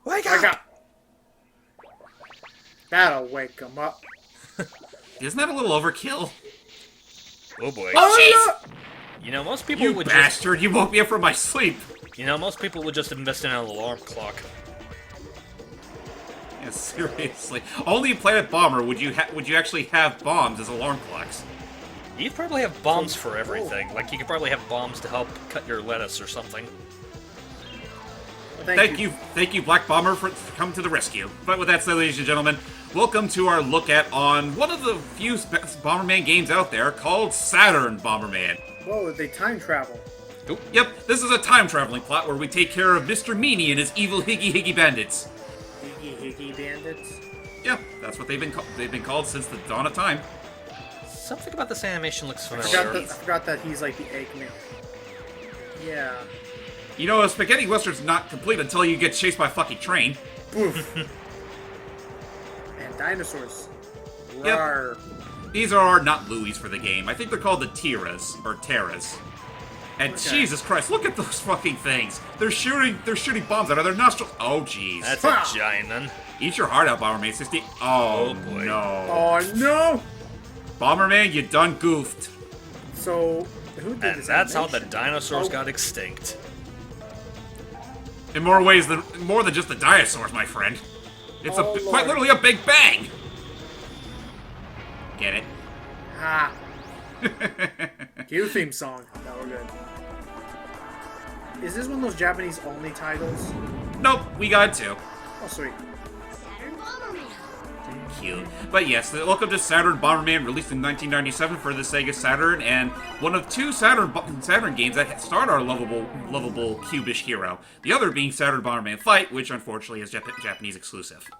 Wake Wake up! up! That'll wake him up. Isn't that a little overkill? Oh boy. Oh, yeah! You know, most people You would bastard! You woke me up from my sleep! most people would just invest in an alarm clock. Yeah, seriously. Only in Planet Bomber would you actually have bombs as alarm clocks. You'd probably have bombs for everything. Like, you could probably have bombs to help cut your lettuce or something. Well, Thank you, Black Bomber, for coming to the rescue. But with that said, ladies and gentlemen, welcome to our look at on one of the few Bomberman games out there called Saturn Bomberman. Whoa, they time travel. Oop. Yep, this is a time-traveling plot where we take care of Mr. Meanie and his evil Higgy bandits. Higgy bandits? Yep, that's what they've been called since the dawn of time. Something about this animation looks I familiar. forgot that he's like the Eggman. Yeah. You know, a spaghetti western's not complete until you get chased by a fucking train. Poof. And dinosaurs. Yep. Rawr. These are not Louis for the game. I think they're called the Tiras, or Terras. And Okay. Jesus Christ, look at those fucking things. They're shooting bombs out of their nostrils. Oh, jeez. That's Ha! a giant then. Eat your heart out, Bomberman 60. Oh, boy. no. Oh no! Bomberman, you done goofed. So, who did And this that's how the animation? dinosaurs Oh. got extinct. In more ways than just the dinosaurs, my friend. It's Oh, quite Lord. literally a big bang. Get it? Ha! Cue theme song. Now we're good. Is this one of those Japanese only titles? Nope, we got two. Oh, sweet. Saturn Bomberman. Cute. But yes, welcome to Saturn Bomberman, released in 1997 for the Sega Saturn, and one of two Saturn games that starred our lovable cubish hero. The other being Saturn Bomberman Fight, which unfortunately is Japanese exclusive.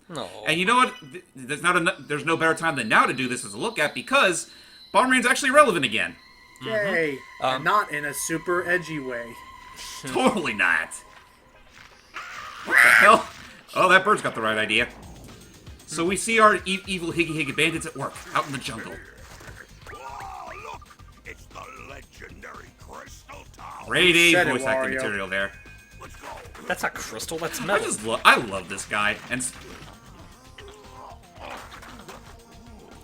No. And you know what? There's no better time than now to do this as a look at, because Bomberman's actually relevant again. Yay! And not in a super edgy way. Totally not. What the hell? Oh, that bird's got the right idea. So we see our evil Higgy bandits at work, out in the jungle. Oh, look! It's the legendary Crystal Tower. Grade A Said it, voice acting Wario. material there. Let's go. That's not crystal, that's I metal. I love this guy. And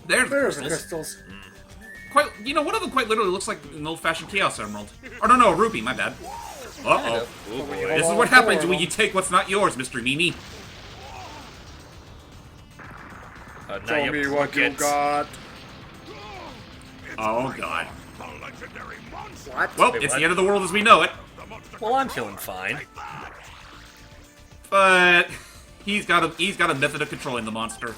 there's the There's the crystals. crystals. One of them quite literally looks like an old-fashioned Chaos Emerald. Or no, a rupee, my bad. Uh-oh. Oh boy. This is what happens when you take what's not yours, Mr. Meanie. Now Show you me what you get- got. Oh, God. The legendary monster. What? Well, Wait, it's what? the end of the world as we know it. The monster Well, I'm feeling fine. But he's got a method of controlling the monster.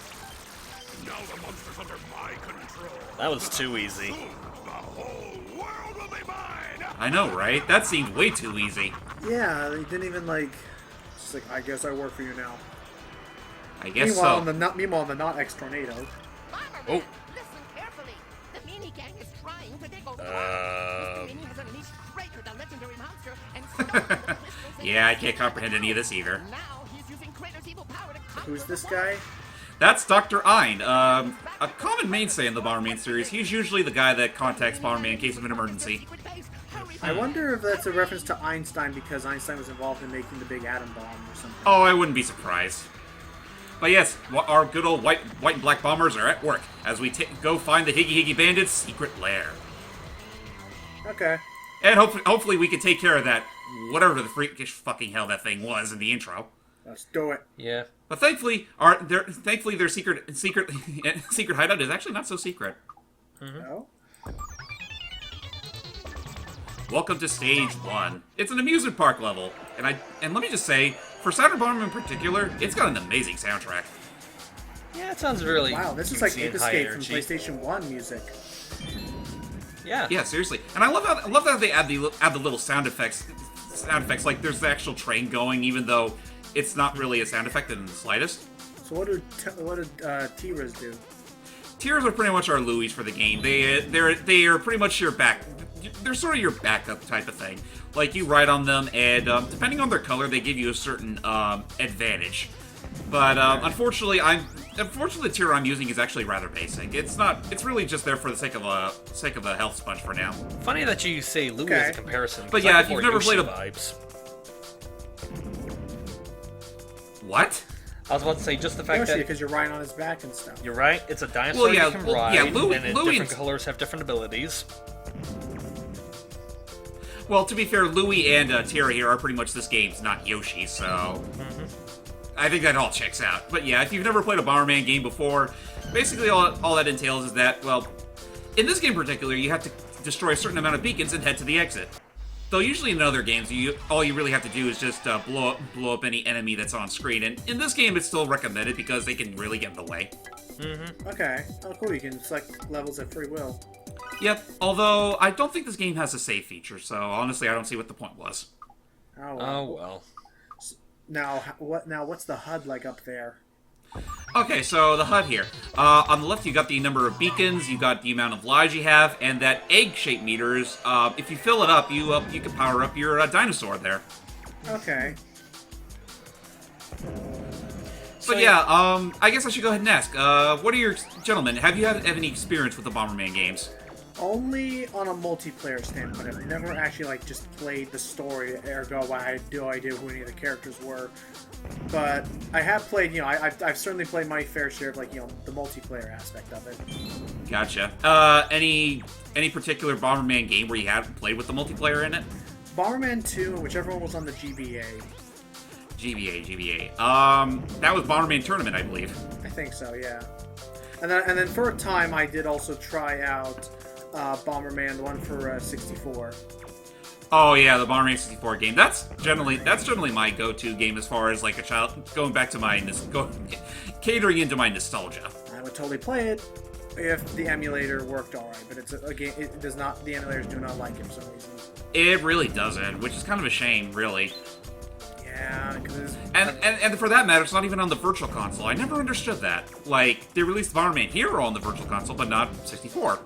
Now the monster's under my control. That was too easy. The whole world will be mine. I know, right? That seemed way too easy. Yeah, they didn't even like. Just like, I guess I work for you now. I guess Meanwhile, so. meanwhile, in the not X tornado. Bomberman, Oh. listen carefully. The mini gang is trying to take over. Um. Mini has unleashed Kraker, the legendary monster, and stolen the crystals and Yeah, I can't comprehend any of this either. now he's using Kraker's evil power to conquer Who's the this world. guy? That's Dr. Ein, a common mainstay in the Bomberman series. He's usually the guy that contacts Bomberman in case of an emergency. Secret base. Hurry, I wonder if that's a reference to Einstein because Einstein was involved in making the big atom bomb or something. Oh, I wouldn't be surprised. But yes, our good old white and black bombers are at work as we go find the Higgy bandits' secret lair. Okay. And hopefully we can take care of that, whatever the freakish fucking hell that thing was in the intro. Let's do it. Yeah. But thankfully, their secret hideout is actually not so secret. No? Welcome to Stage 1. It's an amusement park level, and let me just say, for Saturn Bomberman in particular, it's got an amazing soundtrack. Yeah, it sounds really Wow, this is like cutesy Ape and high Escape from energy. PlayStation 1 music. Yeah. Yeah, seriously. And I love how they add the little sound effects. Like there's the actual train going, even though it's not really a sound effect in the slightest. So what did T-Riz do? Tiers are pretty much our Louis for the game. They are pretty much your they're sort of your backup type of thing. Like you ride on them, and depending on their color, they give you a certain advantage. But unfortunately, the tier I'm using is actually rather basic. It's not. It's really just there for the sake of a health sponge for now. Funny that you say Louis Okay. as a comparison. But 'cause yeah, I if get you've more never played Yoshi a- vibes. What? I was about to say just the fact Especially that because you're riding on his back and stuff. you're right. It's a dinosaur Well, yeah, you can well, ride, yeah, Louie- and Louie different and- colors have different abilities. Well, to be fair, Louie and Terra here are pretty much this game's not Yoshi, so I think that all checks out. But yeah, if you've never played a Bomberman game before, basically all that entails is that, well, in this game in particular, you have to destroy a certain amount of beacons and head to the exit. Though usually in other games, all you really have to do is just blow up any enemy that's on screen. And in this game, it's still recommended because they can really get in the way. Okay. Oh, cool. You can select levels at free will. Yep, although I don't think this game has a save feature, so honestly, I don't see what the point was. Oh, Oh well. Now, what's the HUD like up there? Okay, so the HUD here. On the left, you got the number of beacons, you got the amount of lives you have, and that egg-shaped meter is, if you fill it up, you can power up your dinosaur there. Okay. But yeah, I guess I should go ahead and ask. What are your gentlemen? Have you had any experience with the Bomberman games? Only on a multiplayer standpoint. I've never actually like just played the story. Ergo, I had no idea who any of the characters were. But I have played. I've certainly played my fair share of the multiplayer aspect of it. Gotcha. Any particular Bomberman game where you haven't played with the multiplayer in it? Bomberman 2, and whichever one was on the GBA. GBA. That was Bomberman Tournament, I believe. I think so, yeah. And then for a time, I did also try out Bomberman, the one for 64. Oh yeah, the Bomberman 64 game. That's generally my go-to game as far as like a child going back to my catering into my nostalgia. I would totally play it if the emulator worked alright, but it's a game. It does not. The emulators do not like it for some reason. It really doesn't, which is kind of a shame, really. Yeah, because And for that matter, it's not even on the Virtual Console. I never understood that. Like, they released Bomberman Hero on the Virtual Console, but not 64.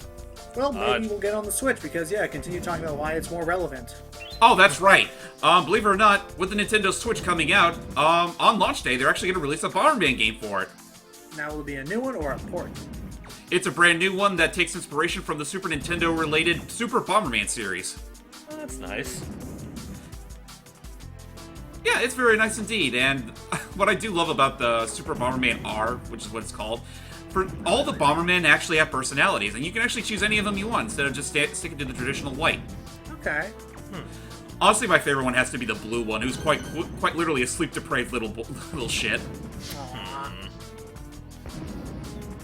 well, maybe we'll get on the Switch because continue talking about why it's more relevant. Oh, that's right. Believe it or not, with the Nintendo Switch coming out, on launch day, they're actually going to release a Bomberman game for it. Now, will it be a new one or a port? It's a brand new one that takes inspiration from the Super Nintendo-related Super Bomberman series. Oh, that's nice. Yeah, it's very nice indeed, and what I do love about the Super Bomberman R, which is what it's called, for all the Bombermen actually have personalities, and you can actually choose any of them you want instead of just sticking to the traditional white. Okay. Honestly, my favorite one has to be the blue one, who's quite literally a sleep-deprived little shit.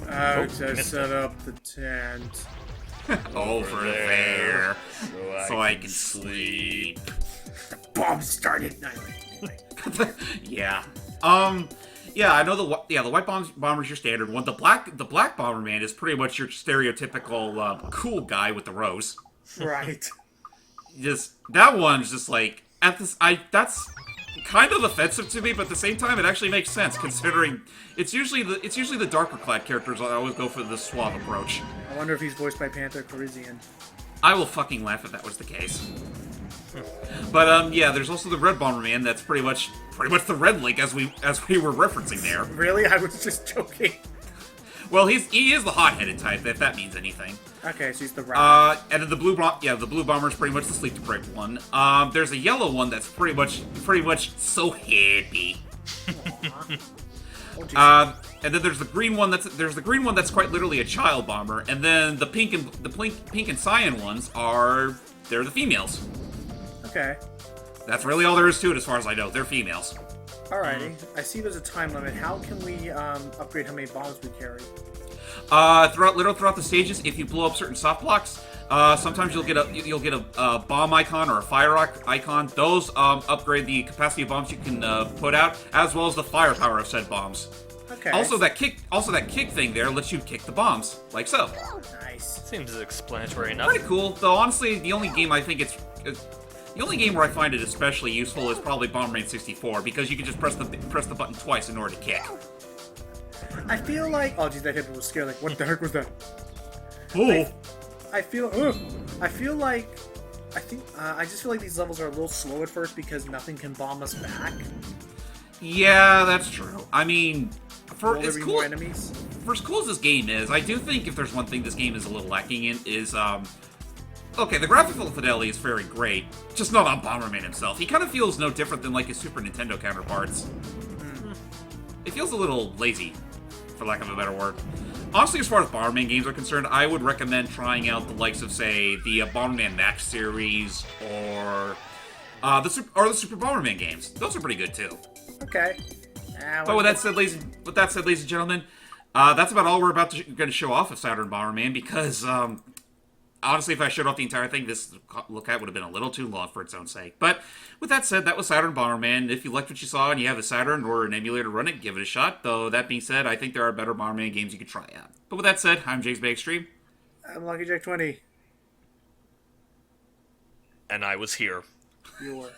How to set up the tent. Over there, so I can sleep. Bomb started. No, anyway. Yeah. Yeah, I know the white bomber's your standard one. The black Bomberman is pretty much your stereotypical cool guy with the rose. Right. That one's just like that's kind of offensive to me, but at the same time it actually makes sense considering it's usually the darker clad characters that always go for the suave approach. I wonder if he's voiced by Panther Parisian. I will fucking laugh if that was the case. But yeah, there's also the red Bomberman. That's pretty much the Red Link as we were referencing there. Really? I was just joking. Well, he is the hot-headed type, if that means anything. Okay, so he's the red. And then the blue bomber is pretty much the sleep deprived one. There's a yellow one that's pretty much so hippie. Oh, and then there's the green one that's quite literally a child bomber. And then the pink and cyan ones they're the females. okay. That's really all there is to it, as far as I know. They're females. Alrighty. I see there's a time limit. How can we upgrade how many bombs we carry? Throughout the stages, if you blow up certain soft blocks, sometimes you'll get a bomb icon or a fire icon. Those upgrade the capacity of bombs you can put out, as well as the firepower of said bombs. Okay. Also, that kick thing there lets you kick the bombs, like so. Nice. Seems explanatory enough. Pretty cool. Though honestly, the only game where I find it especially useful is probably Bomberman 64, because you can just press the button twice in order to kick. I feel like... Oh, geez, that hit me was scared. Like, what the heck was that? Oh. I feel like... I just feel like these levels are a little slow at first because nothing can bomb us back. Yeah, that's true. I mean, Will there be more enemies? For as cool as this game is, I do think if there's one thing this game is a little lacking in is, okay, the graphical fidelity is very great, just not on Bomberman himself. He kind of feels no different than, like, his Super Nintendo counterparts. it feels a little lazy, for lack of a better word. Honestly, as far as Bomberman games are concerned, I would recommend trying out the likes of, say, the Bomberman Max series or the Super Bomberman games. Those are pretty good too. Okay. But with that said, ladies and gentlemen, that's about all we're going to show off of Saturn Bomberman because, honestly, if I showed off the entire thing, this look at would have been a little too long for its own sake. But with that said, that was Saturn Bomberman. If you liked what you saw and you have a Saturn or an emulator to run it, give it a shot. Though, that being said, I think there are better Bomberman games you could try out. But with that said, I'm JamesmanXtreme. I'm Lucky Jack 20. And I was here. You were.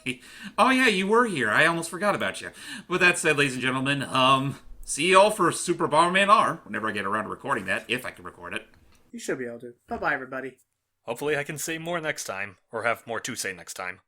Oh yeah, you were here. I almost forgot about you. With that said, ladies and gentlemen, see you all for Super Bomberman R, whenever I get around to recording that, if I can record it. You should be able to. Bye-bye, everybody. Hopefully I can say more next time, or have more to say next time.